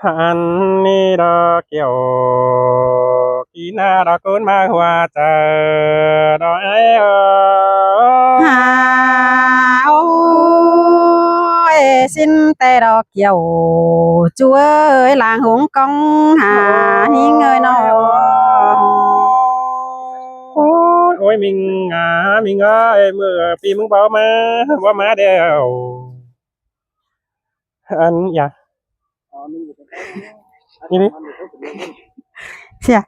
อันนี้ดอกเกี่ยวกีน่าดอกกุนมาหัวเจอดอกไอ้หาโอ้ยxin tê đò kiều chúa ơi làng hùng công hà hiên ơi nó โอ้ยมิงมิงเอ้ยเมื่อปีมึงบ่มาเดียวอันอย่านี่นี่ xìa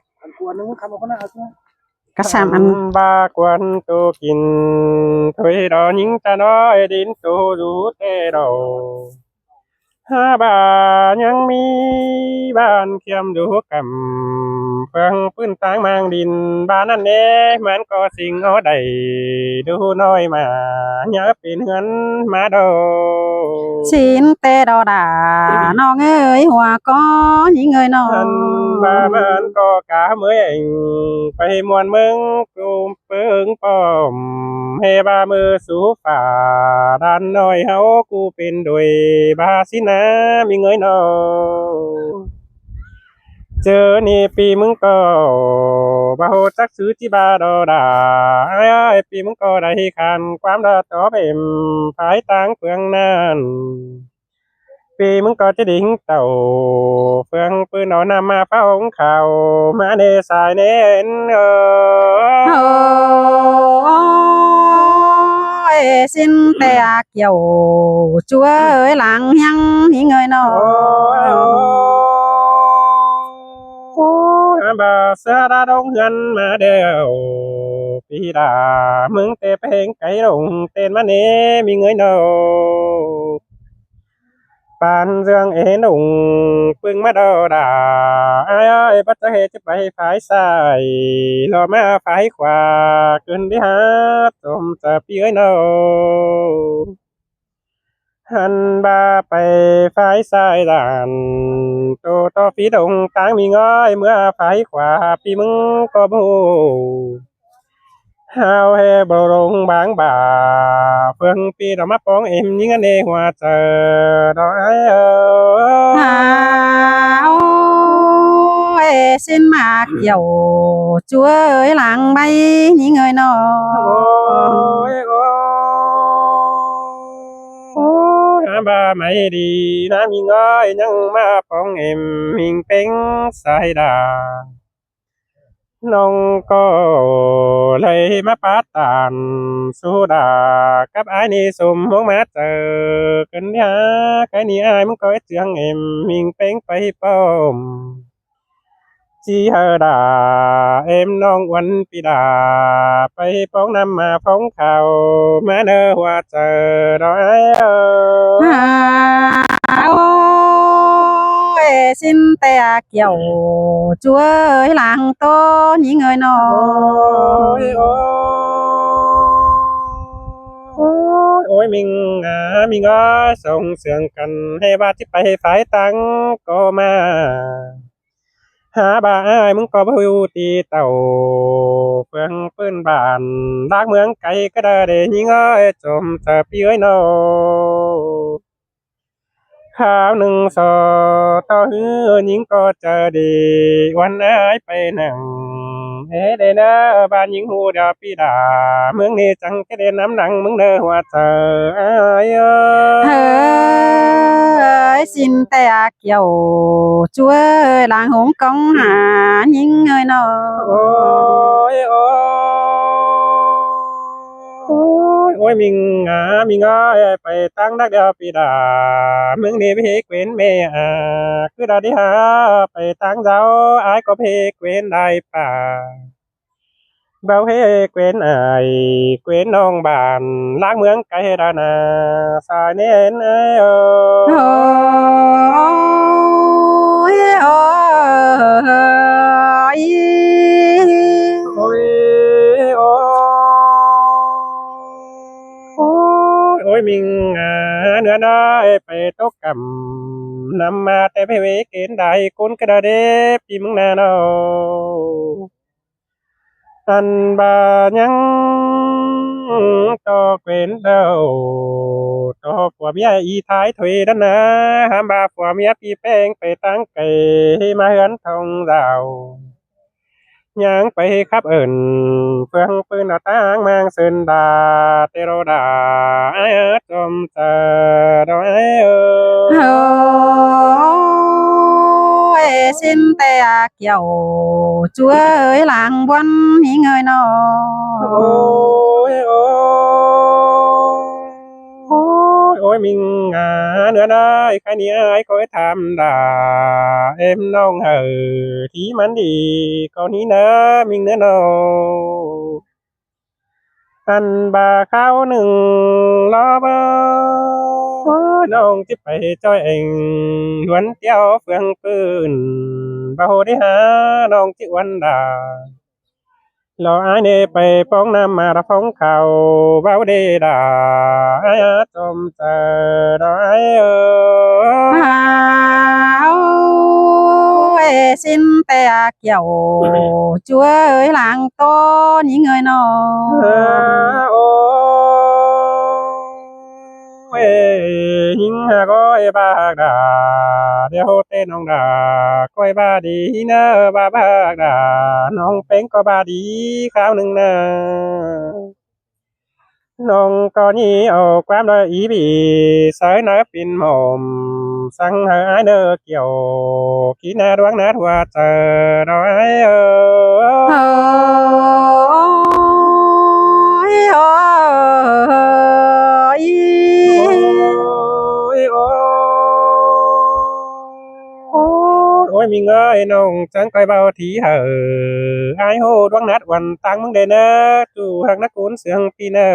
กระสามอัน บากวนตูกินถอยดอยิงตาน้อยดินตูดูเตดอบ้านยังมีบ้านเคียมดูกำเฟืองปืนต่างมางดินบ้านนั่นเน่มันก็สิ่งเอาได้ดูน้อยมาเยอะเป็นเงินมาโด xin tê đò đà non ơi hòa có những người อัน nó บ้ามันก็กะเมื่อเองไปมวนมึงกูเปิงป้อมเฮบามือสู่ฝ่าด้านน้อยเฮากูเป็นโดยบาสินะมีเงยนอเจอนี่ปีมึงก็บาโหจักซื้อจิบาดอดาไอ้ปีมึงก็ได้คันความดาต่อเป็นภายต่างเฟืองนั้นปีมึงก็จะดิ่งเต่าเฟืองปืนเอานำมาเฝ้าของเขามาเนสายเน้นôi xin tê kiều chúa ơi làng hiên những người nó บาเสือดาดงเฮือนมาเดียวปีดามึงเตะเพลงไก่ลงเต้นมาเนมีเงยโนปานเรื่องเอ็นงปึงมาดอดาไอ้ปัจเจเหตุจะไปฝายซ้ายรอมาฝายขวาเกินที่หาสมจะปีเอ้ยโนหันบาไปฝายซ้ายด่านโตต่อปีดงกลางมีง้อยเมื่อฝายขวาปีมึงก็บูฮาวเฮบรงบางบ่าเฟืองปีดอกมาปองเอ็มยิงอันเอหัวเจอดอกไอ้hà ôi xin mà kiều chúa ơi làng bay những người nó โอ้ยบ่าไม่ดีนะมีง้อยยังมาปองเอ็มมิงเป็งสายดาน้องก็เลยมาปาตานสุดากับไอ้นี่สมมองมาเจอกันเนี่ยไอ้นี่ไอ้มึงก็เจียงเอ็มมิงเป็งไปป้อมจีเฮดาเอ็มน้องวันปีดาไปป้องนำมาฟ้องเขามาเนอว่าเจอดอกไอ้hà ôi xin tê kiều chúa ơi làng tô những người nó โอ้ยมิงมิงก็ส่งเสียงกันให้ว่าที่ไปฝ่ายตังก็มาหาบ้าอ้ายมึงก็บ่อยู่ตีเต่าเฟืองปืนบ้านลากเมืองไกลก็ได้เดยิงเอ้ยจมจะปีเอ้ยโนข้าวหนึ่งสอต่อหือยิงก็เจอดีวันอ้ายไปนั่งเฮ้เดนบ้านยิงหูเดียวปีดาเมืองนี้จังแค่เด่นน้ำหนังมึงเด้อว่าเจออ้ายơi xin tê kiều chúa ơi làng hùng công hà những người nó โอ้ยโอ้ยมิงไปตั้งนักเดียวปีดาเมืองนี้เพกเว้นแม่คือดาดิหาไปตั้งเจ้าอายก็เพกเว้นได้ป่าเบาเพกเว้นเว้นน้องบ้านล้างเมืองไกลดานาสายเน้นôi ôi โอ้ยโอ้โอ้ยมิงเนื้อน้อยไปตกกำนำมาแต่เพเวเกณฑ์ใดคนกระเดปีมึงนาโนอันบายัง cho quên đâu cho của mía y thái thuê đó nè ham ba của mía pi bengไปตั้งไก่มาเฮือนทองดาวย่างไปครับเอิญเฟืองปืนเอาตางมางเซินดาเตโรดาไอเอิดจมเจอดอกไอเออ ôi xin tè kiểu chúa ơi làng buôn những người nó โอ้ยโอ้ยโอ้ยโอ้ยมิงงาเนื้อได้ใครนี่ไอ้คอยทำด่าเอ็มน้องเหอที่มันดีก็นี้นะมิงเนื้อโนอันบาข้าวหนึ่งล้อเบอน้องจิไปจ้อยเองหวนเตี้ยวเฟืองปืนบ่าวได้หาน้องจิวันดารอไอ้เนไปป้องน้ำมาละฟ้องเขาบ่าวได้ด่าไอ้จมเจอดอกไอ้เออ ôi xin tè kiểu chúa ơi làng to những người nó โอ้ยยิงหาก้อยบากดาเดี๋ยวเต้น้องดาก้อยบาดีเนอบาบากดาน้องเป็งก็บาดีข้าวหนึ่งนะน้องก็นี่เอาความละอีบีสายเนอปินหอมสั่งหาเนอเกี่ยวขี้นาดวงนาทัวเจอดอกไอ้เออ ôi ôi โอ้ยโอ้ยมีเงยน้องจังไปเบาทีเหอไอ้โหดวงนัดวันตังมึงเดนเนอจู่หักนักกุนเสียงปีเนอ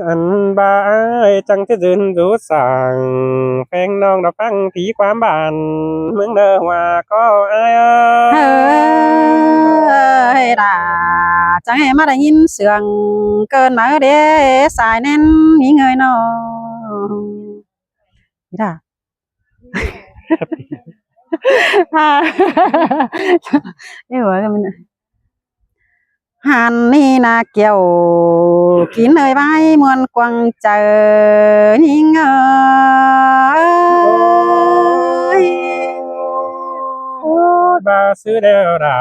อันบาไอ้จังจะยืนดูสั่งแฟงน้องดอกฟังผีความบานเมืองเนอว่าก็ไอ้เออ ơi đã chẳng em đã nhìn sườn cơn mở để xài nên những người nó đã ha yêu rồi mình hàn ni na kiểu kín nơi vai muôn quăng chờ những ơi บาซื้อเดอดา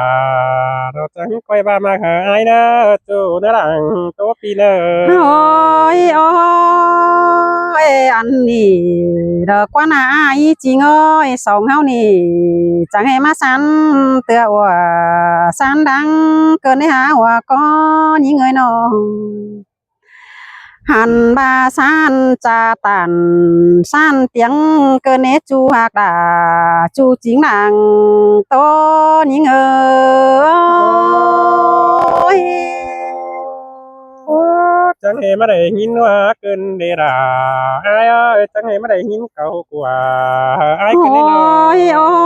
เราจังก้อยบามาหาไอ้เนอจู่เนอหลังตัวปีเนอ ôi ôi anh nì đờ quá nãy chị ơi sống hao nì chẳng hề má san tựa của san đang cơn đấy hả của có những người nó hàn ba san cha tàn san tiếng cơn đấy chu hạc đà chu chính nàng to những ơi จังเฮมาได้ยินว่าเกินเดดาไอ้เอ้ยจังเฮมาได้ยินเก่ากว่าไอ้กันได้น้อย ôi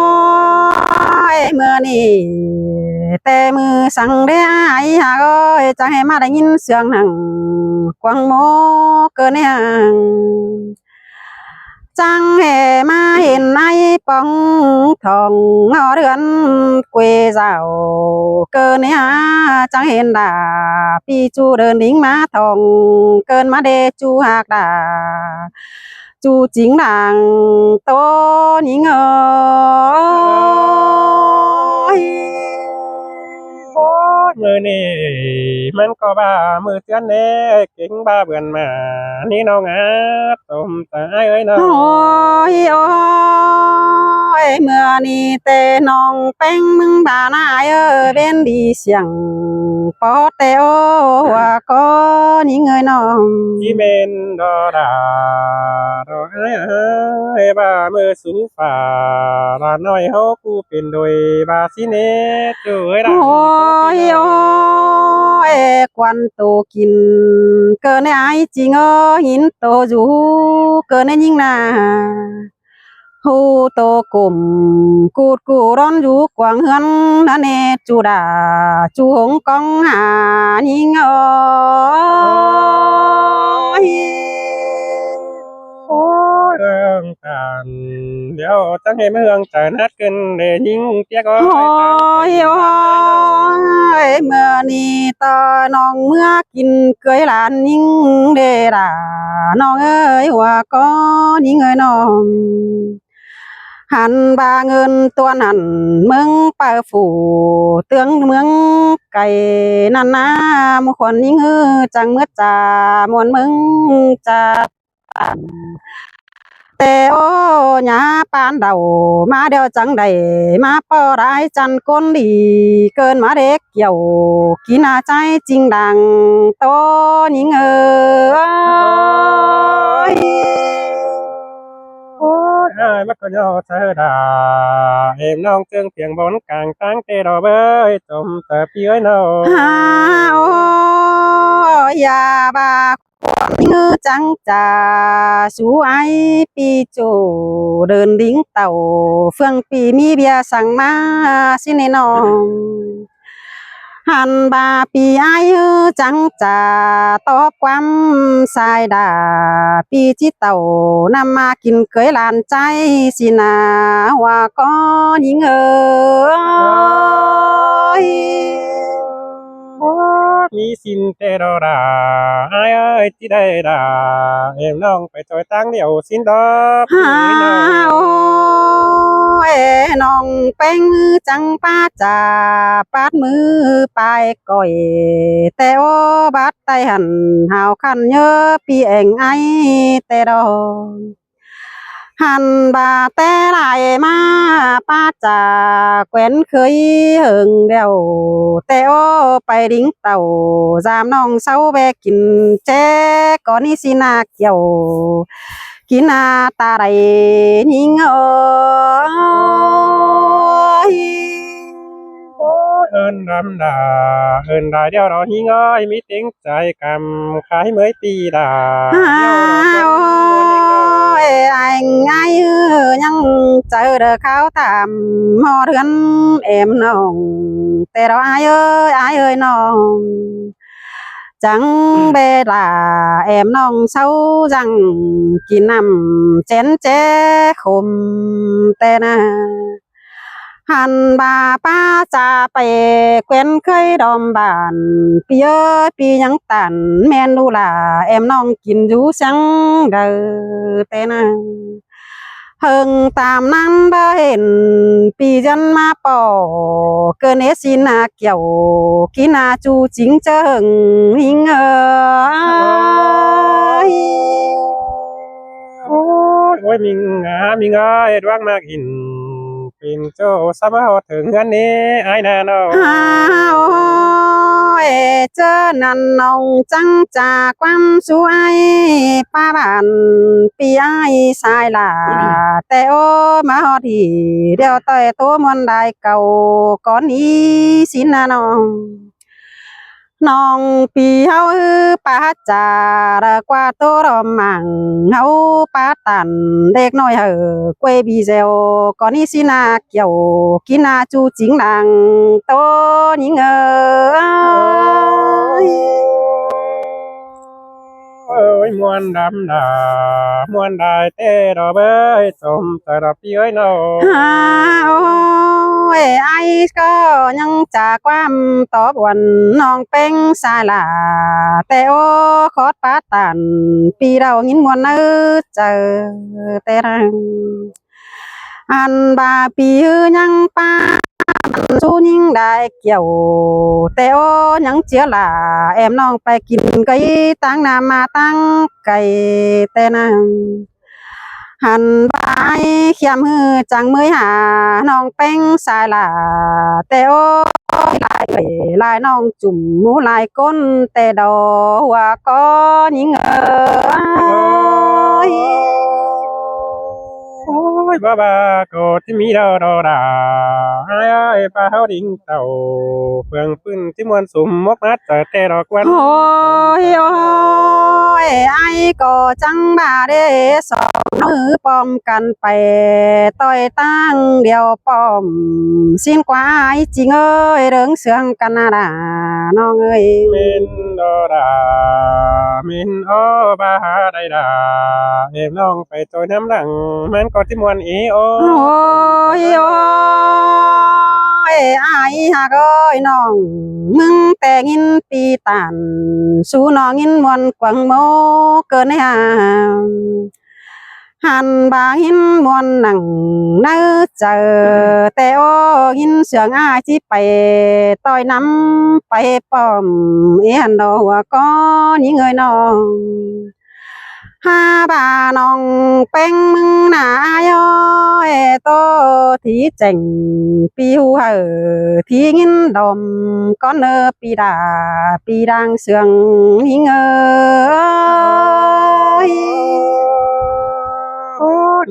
ôi mưa nì tê mưa sang đế ai hà ơi chẳng hề mà đã nhìn sương nắng quăng mô cơ nè chẳng hề mà hiện nay bóng thòng ngõ đường quê dạo cơ nè chẳng hề đã pi chu đơn đính má thòng cơn má đê chu hạc đã chú chính làng to những ơi มือนี่มันก็บ้ามือเตือนเน่เก่งบ้าเบื่อนมานี่น้องอาต้มตาไอ้เอ้ยน้อง ôi ôi mưa ni tê nong bánh mưng bà nai ở bên đi xiềng có tê ô và có những người non ที่เมนดอดาดอไอ้เอ้ยบ้ามือสูฝ่าลาน้อยเฮากูเป็นโดยบาสิเนจูเอ้ยล่ะ ôi ôi quan tổ kín cờ này ai chỉ ngờ nhìn tổ dù cờ này nhưng là hu tổ cùng cụt cụ đón dù quảng hân đã nè chú đà chú hống con hà nhìn ơi โอ้ย งกันเดี๋ยวจังให้เมืองจะนัดกันเดยิงเตี้ยก็ โอ้ยโอ้ยเมื่อนี้ตอน้องเมื่อกินเกยหลานยิ่งเดด่าน้องเอ้ยว่าก็ยิ่งเอ้ยน้องหันบาเงินตัวนั้นเมืองเปิฝูเตืองเมืองไก่นันนามุขวันยิ่งจังเมื่อจ่ามวนเมืองจ่าแต่โอ้ยาปานเดามาเดียวจังใดมาเป้าร้ายจันก้นดีเกินมาเด็กเกี่ยวกินาใจจริงดังโตยิงเอ้ยโอ้ยอ้ายมักก็ย่อเธอด่าเอ็มน้องเจืองเพียงบนกลางตั้งเตดอเบยจมแต่พี่เอ้ยน้อง ฮาโอ้ยอย่าบายิงจังจ่าสูไอปีโจเดินดิ้งเต่าเฟื่องปีมีเบียสั่งมาสิเนน้องหันบาปีไอจังจ่าตอบความสายดาปีจิเต่านำมากินเคยลานใจสินาว่าก็ยิงเอ้ยมีสินเตดอดาอ้ายเอ้ยที่ได้ด่าเอ็มน้องไปจอยตั้งเดียวสินดอก ฮาโอ้ยน้องเป็งจังป้าจ่าปาดมือปลายก่อยแต่โอ้บัดไตหันหาวคันเยอะปีเองไอแต่ดอกหันบาแต่ลายมาป้าจ่าแกวนเคยเหิงเดียวแต่โอ้ไปดิ้งเต่าจามน้องเศร้าแบกินแจก่อนนี้สินาเกี่ยวกินอาตาไรยิงเอ้ยเอินรำดาเอินดาเดียวเราหิงอ้อยมีติ้งใจกำขายเมยตีดา โอ้ยanh aiยังเจอเด้อเขาตามหอเรือนเอ็มน้องแต่เราai ơiน้องจังเบลาเอ็มน้องเศร้าจังกินน้ำเจนเจคมแต่นะหันบาป้าจะไปเกวนเคยดอมบานปีเอ้ยปียังตันแม่นดูล่ะเอ็มน้องกินอยู่สังเด้อแต่นะเฮิงตามนั้นบ่เห็นปีจันมาปอเกินเอสินาเกี่ยวกินาจูจริงเจิงหิงเอ้ยโอ้ยมิงมิงอ้อยดวงมากหินเป็นโจสามารถถึงเงินนี้ไอ้นาน้อง โอ้ยเจอนันนองจังจากความสวยป้าบ้านปีไอสายลาแต่โอ้มาฮอดทีเดี๋ยวต่อยตัวมันได้เก่าก่อนนี้สินะน้องน้องปีเฮาป้าจ่าระกว่าตัวรอมังเฮาป้าตันเด็กน้อยกวยบีเซลก่อนนี้สินาเกี่ยวกินนาจูจิงดังโตยิงย โอ้ยมวนดำดามวนได้เต้ดอกเบ้ยสมแต่ดอกพี่เอ้ยน้อง โอ้ยไอ้ก็ยังจากความตอบวันน้องเป็นสายลาแต่โอ้ขอดปาตันปีเรายินมวนเอเจอแต่รังอันบาปียังป้าสู้ยิ่งได้เกี่ยวแต่โอ้ยังเจียล่ะแอมน้องไปกินไก่ตั้งนามาตั้งไก่แต่นังหันไปเขียมมือจังมือหาน้องเป็นสายล่ะแต่โอ้ลายไปลายน้องจุ่มหมูลายก้นแต่ดอว่าก็ยิ่งยโอ้ยบ้าบ้าโกดที่มีดอดอดาไอ้ไอ้ปลาเฮาดิ่งเต่าเฟืองปืนที่มวนสุ่มมกมัดแต่เต้ดอกวัน โอ้ยโอ้ยไอ้ก็จังบาเดสองมือป้อมกันไปต่อยตั้งเดียวป้อมสิ้นกว่าไอ้จริงเอ้ยเรื่องเสืองกันนาดาน้องเอ้ย เมนด ดามินโอบาได้ดาเอ็มน้องไปโจยน้ำหลังมันก็ที่มวนอีโอ โอ้ยโอ้ยอายหากเอ้ยน้องมึงแต่งินปีตันสู้น้องงินมวนกวางโมเกินให้หันบางหินมวนหนังเนื้อเจอแต่โอ้หินเสืองอายที่ไปต่อยน้ำไปป้อมเอียนดอกว่าก็ยิ่งเงยน้องฮาบาน้องเป็นมึงหนาย้อยโตที่เจ๋งปีหูเหอที่งินดอมก็เนอปีดาปีดังเสืองยิ่งเอ้ย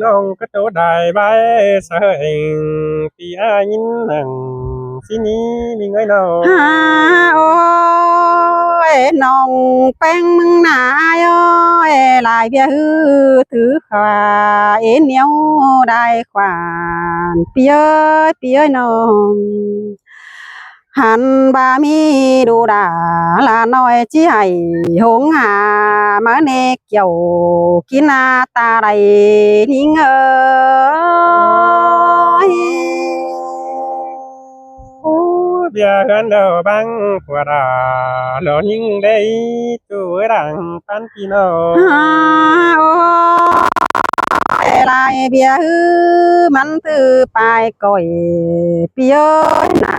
น้องก็โตได้ใบเสยปีอายินหนังสินี้มีเงยน้อง ฮาโอ้ยน้องแป้งมึงหนาย้อยลายเบี้ยฮือถือขวาเอ็นเหนียวได้ขวานเปียน้องหันบามีดูดาลาน้อยจีให้หงหามาเนเกี่ยวกินนาตาไรนิ่งเอ้ย เบียกันเดาบังกว่าดาหลอนิ่งได้ตัวดังปันพี่น้อง ฮาโอ้ยลายเบียฮือมันตือปลายก่อยเปียหนา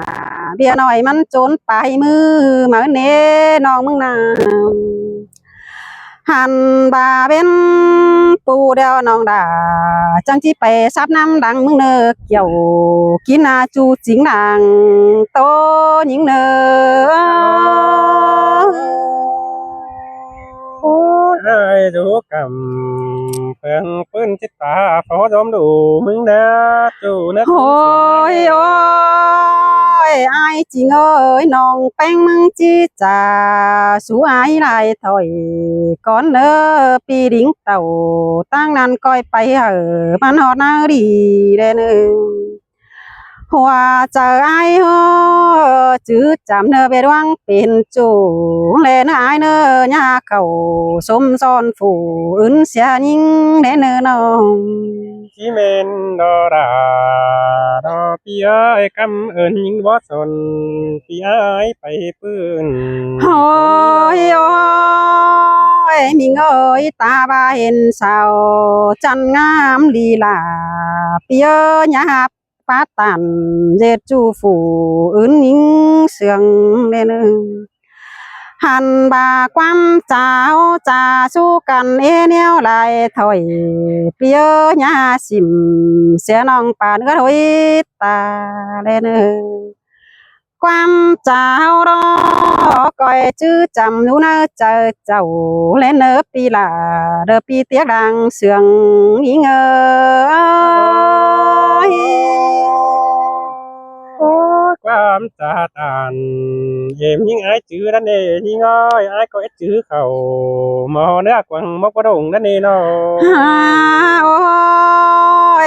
เบียหน่อยมันโจนปลายมือมาเน่น้องมึงนาหันบาเป็นปูเดียวน้องดาจังที่ไปซับน้ำดังมึงเนอเกี่ยวกินนาจูจิงดังโตยิงเนอ ไอ้ดูกำเพิ่งปืนจิตตาพอดมดูมึงเด้อจูนัก โอ้ยโอ้ยไอ้จริงเอ้ยน้องแป้งมึงจีจ่าสู้ไอ้ลายถอยก่อนเนอปีดิ้งเต่าตั้งนั้นก้อยไปมันหอดนาดีเด้อนึงหัวเจอไอ้โหจื้อจำเนอไปดวงเป็นจูเลนไอ้เนอยาเขาสมซ้อนฝูอื่นเสียยิ่งเด้อเนอน้อง ที่เมนดอดาดอพี่เอ้ยกำเอิญยิงบ่สนพี่เอ้ยไปปืน โอ้ยโอ้ยมิงเอ้ยตาบาเห็นสาวจันงามลีลาเปียหยาบปาตันเจ็ดจูฝูอื่นยิงเสียงเนนึงหันบาความเจ้าจ่าสู้กันเอเนียวลายถอยเปียหยาสิมเสียน้องป่านก็ถอยตาเนนึง ความเจ้ารอก้อยจื้อจำหนูนะเจอเจ้าและเนอปีลาเดอปีเตียดังเสียงยิงเอ้ย โอ้ความจาตันเยี่ยมยิงไอ้จื้อนั่นเองยิงอ้อยไอ้ก็ไอ้จื้อเขาหมอเนื้อกวังมกกระดงนั่นเองเนาะ ฮาโอ้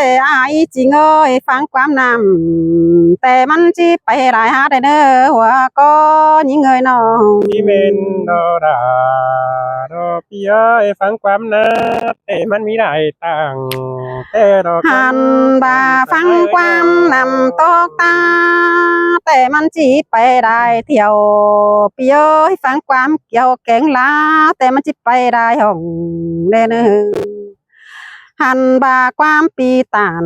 ยอายจริงเอ้ยฟังความนำแต่มันจีไปหลายหาได้เด้อหัวก็ยิงเอ้ยน้อง ที่เมนดอดาดอพี่เอ้ยฟังความนะแต่มันมีหลายต่างแต่ดอก หันบาฟังความนำตอกตา แต่มันจีไปได้เที่ยวเปียให้ฟังความเกี่ยวแกงลาแต่มันจีไปได้ห้องเด้อหันบาความปีตัน